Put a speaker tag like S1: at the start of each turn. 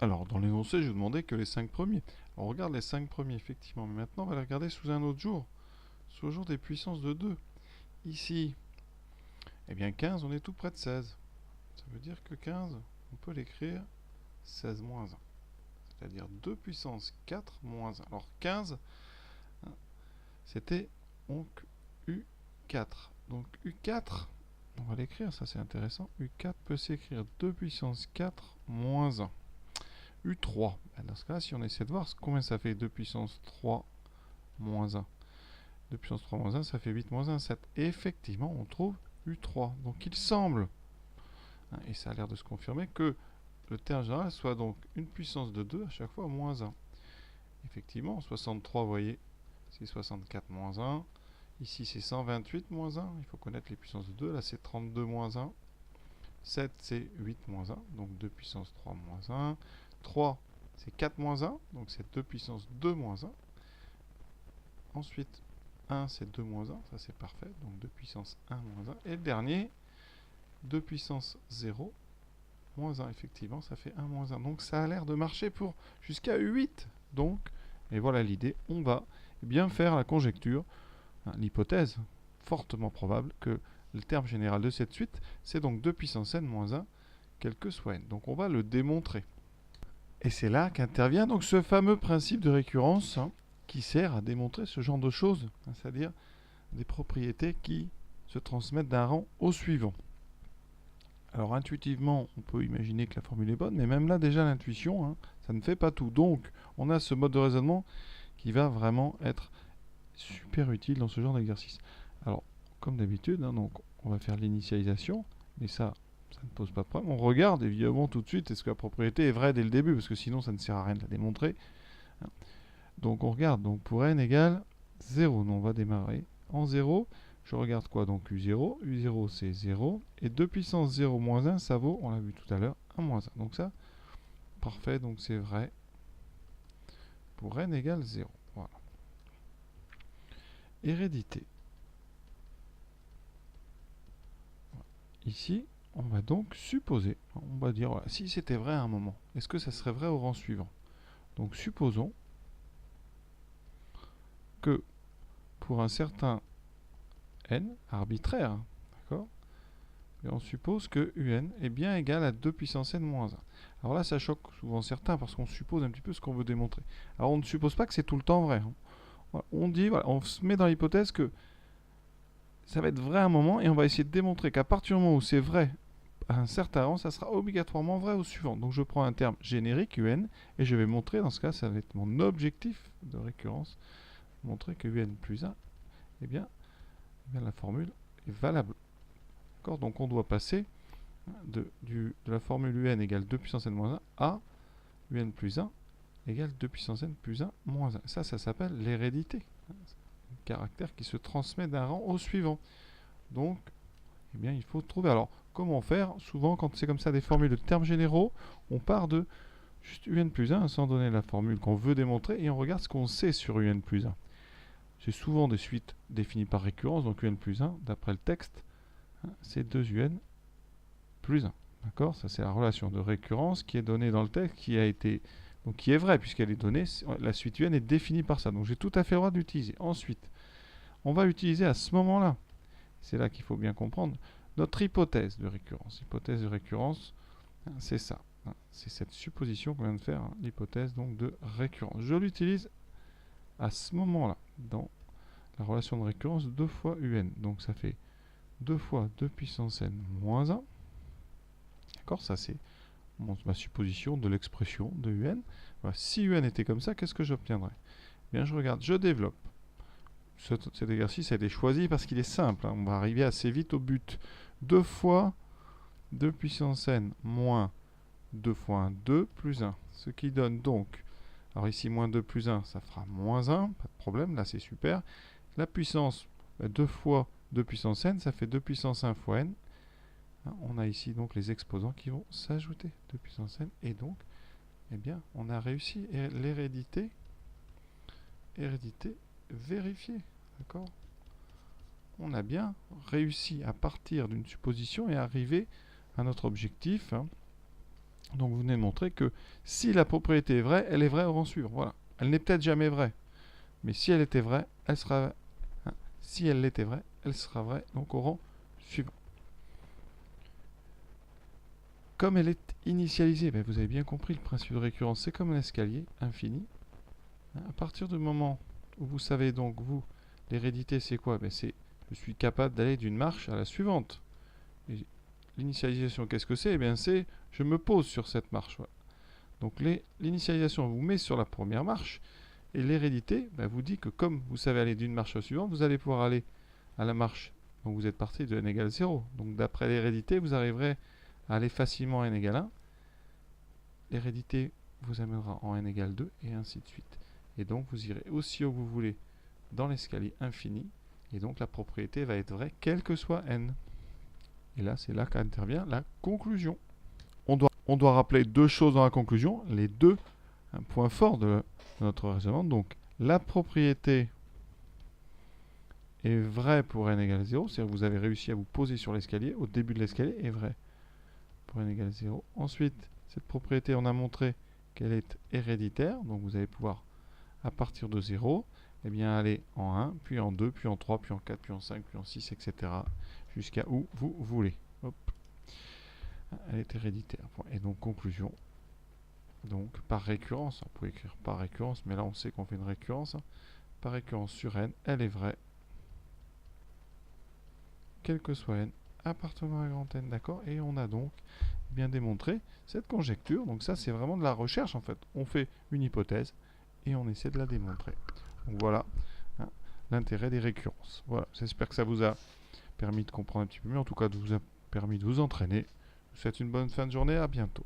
S1: Alors, dans l'énoncé, je vous demandais que les 5 premiers. On regarde les 5 premiers, effectivement. Mais maintenant, on va les regarder sous un autre jour. Sous le jour des puissances de 2. Ici, eh bien 15, on est tout près de 16. Ça veut dire que 15, on peut l'écrire 16 moins 1. C'est-à-dire 2 puissance 4 moins 1. Alors 15, c'était donc U4. Donc U4, on va l'écrire, ça c'est intéressant. U4 peut s'écrire 2 puissance 4 moins 1. U3, dans ce cas-là, si on essaie de voir combien ça fait 2 puissance 3 moins 1. 2 puissance 3 moins 1, ça fait 8 moins 1, 7. Et effectivement, on trouve U3. Donc il semble, et ça a l'air de se confirmer, que le terme général soit donc une puissance de 2 à chaque fois moins 1. Effectivement, 63, vous voyez, c'est 64 moins 1. Ici, c'est 128 moins 1. Il faut connaître les puissances de 2. Là, c'est 32 moins 1. 7, c'est 8 moins 1. Donc 2 puissance 3 moins 1. 3, c'est 4 moins 1. Donc c'est 2 puissance 2 moins 1. Ensuite, 1, c'est 2 moins 1. Ça, c'est parfait. Donc 2 puissance 1 moins 1. Et le dernier, 2 puissance 0 moins 1. Effectivement, ça fait 1 moins 1. Donc ça a l'air de marcher pour jusqu'à 8. Donc, et voilà l'idée. On va bien faire la conjecture, l'hypothèse fortement probable que le terme général de cette suite, c'est donc 2 puissance n moins 1, quel que soit n. Donc on va le démontrer. Et c'est là qu'intervient donc ce fameux principe de récurrence qui sert à démontrer ce genre de choses, c'est-à-dire des propriétés qui se transmettent d'un rang au suivant. Alors intuitivement, on peut imaginer que la formule est bonne, mais même là déjà l'intuition, ça ne fait pas tout. Donc on a ce mode de raisonnement qui va vraiment être super utile dans ce genre d'exercice. Alors comme d'habitude, donc on va faire l'initialisation, mais ça ne pose pas de problème. On regarde évidemment tout de suite est-ce que la propriété est vraie dès le début, parce que sinon ça ne sert à rien de la démontrer. Donc on regarde, donc pour n égale 0, on va démarrer en 0. Je regarde quoi? Donc U0. U0 c'est 0. Et 2 puissance 0 moins 1, ça vaut, on l'a vu tout à l'heure, 1 moins 1. Donc ça, parfait, donc c'est vrai pour n égale 0. Voilà. Hérédité. Ici, on va donc supposer, on va dire, voilà, si c'était vrai à un moment, est-ce que ça serait vrai au rang suivant? Donc supposons que pour un certain n arbitraire, d'accord, et on suppose que un est bien égal à 2 puissance n moins 1. Alors là, ça choque souvent certains parce qu'on suppose un petit peu ce qu'on veut démontrer. Alors on ne suppose pas que c'est tout le temps vrai. Voilà, on dit, voilà, on se met dans l'hypothèse que ça va être vrai à un moment et on va essayer de démontrer qu'à partir du moment où c'est vrai à un certain rang, ça sera obligatoirement vrai au suivant. Donc je prends un terme générique un et je vais montrer, dans ce cas, ça va être mon objectif de récurrence, montrer que un plus 1, eh bien la formule est valable. Donc on doit passer de la formule un égale 2 puissance n moins 1 à un plus 1 égale 2 puissance n plus 1 moins 1. Ça s'appelle l'hérédité. Un caractère qui se transmet d'un rang au suivant. Donc, eh bien, il faut trouver. Alors, comment faire? Souvent, quand c'est comme ça des formules de termes généraux, on part de juste un plus 1 sans donner la formule qu'on veut démontrer et on regarde ce qu'on sait sur un plus 1. C'est souvent des suites définies par récurrence, donc un plus 1, d'après le texte, c'est 2un plus 1. D'accord? Ça, c'est la relation de récurrence qui est donnée dans le texte, qui a été, donc qui est vraie, puisqu'elle est donnée. La suite un est définie par ça. Donc j'ai tout à fait le droit d'utiliser. Ensuite, on va utiliser à ce moment-là, c'est là qu'il faut bien comprendre, notre hypothèse de récurrence. L'hypothèse de récurrence, c'est ça. C'est cette supposition qu'on vient de faire, l'hypothèse donc de récurrence. Je l'utilise à ce moment-là, dans la relation de récurrence 2 fois un. Donc ça fait 2 fois 2 puissance n moins 1. D'accord, ça c'est ma supposition de l'expression de un. Voilà, si un était comme ça, qu'est-ce que j'obtiendrais? Bien, je regarde, je développe. Cet exercice a été choisi parce qu'il est simple. On va arriver assez vite au but. 2 fois 2 puissance n moins 2 fois 1, 2 plus 1. Ce qui donne donc, alors ici moins 2 plus 1, ça fera moins 1, pas de problème, là c'est super. La puissance, 2 fois 2 puissance n, ça fait 2 puissance 1 fois n. On a ici donc les exposants qui vont s'ajouter, 2 puissance n, et donc, eh bien, on a réussi l'hérédité vérifiée, d'accord? On a bien réussi à partir d'une supposition et arriver à notre objectif, Donc vous venez de montrer que si la propriété est vraie, elle est vraie au rang suivant. Voilà. Elle n'est peut-être jamais vraie. Mais si elle était vraie, elle sera... hein, si elle l'était vraie, elle sera vraie donc au rang suivant. Comme elle est initialisée, ben vous avez bien compris le principe de récurrence, c'est comme un escalier infini. À partir du moment où vous savez donc, vous, l'hérédité c'est quoi? Ben c'est, je suis capable d'aller d'une marche à la suivante. L'initialisation, qu'est-ce que c'est? Eh bien c'est, je me pose sur cette marche. Voilà. Donc l'initialisation vous met sur la première marche, et l'hérédité ben, vous dit que comme vous savez aller d'une marche à la suivante, vous allez pouvoir aller à la marche. Donc vous êtes parti de n égale 0. Donc d'après l'hérédité, vous arriverez à aller facilement à n égale 1. L'hérédité vous amènera en n égale 2 et ainsi de suite. Et donc vous irez aussi où vous voulez dans l'escalier infini. Et donc la propriété va être vraie quel que soit n. Et là, c'est là qu'intervient la conclusion. On doit rappeler deux choses dans la conclusion. Les deux points forts de notre raisonnement. Donc la propriété est vraie pour n égale 0. C'est-à-dire que vous avez réussi à vous poser sur l'escalier. Au début de l'escalier est vrai pour n égale 0. Ensuite, cette propriété, on a montré qu'elle est héréditaire. Donc vous allez pouvoir, à partir de 0, eh bien, aller en 1, puis en 2, puis en 3, puis en 4, puis en 5, puis en 6, etc. Jusqu'à où vous voulez. Hop. Elle est héréditaire. Et donc, conclusion. Donc, par récurrence. On peut écrire par récurrence, mais là, on sait qu'on fait une récurrence. Par récurrence sur n, elle est vraie. Quel que soit n, appartenant à grand N, d'accord? Et on a donc bien démontré cette conjecture. Donc ça, c'est vraiment de la recherche, en fait. On fait une hypothèse et on essaie de la démontrer. Donc voilà hein, l'intérêt des récurrences. Voilà, j'espère que ça vous a permis de comprendre un petit peu mieux, en tout cas, de vous a permis de vous entraîner. Je vous souhaite une bonne fin de journée, à bientôt.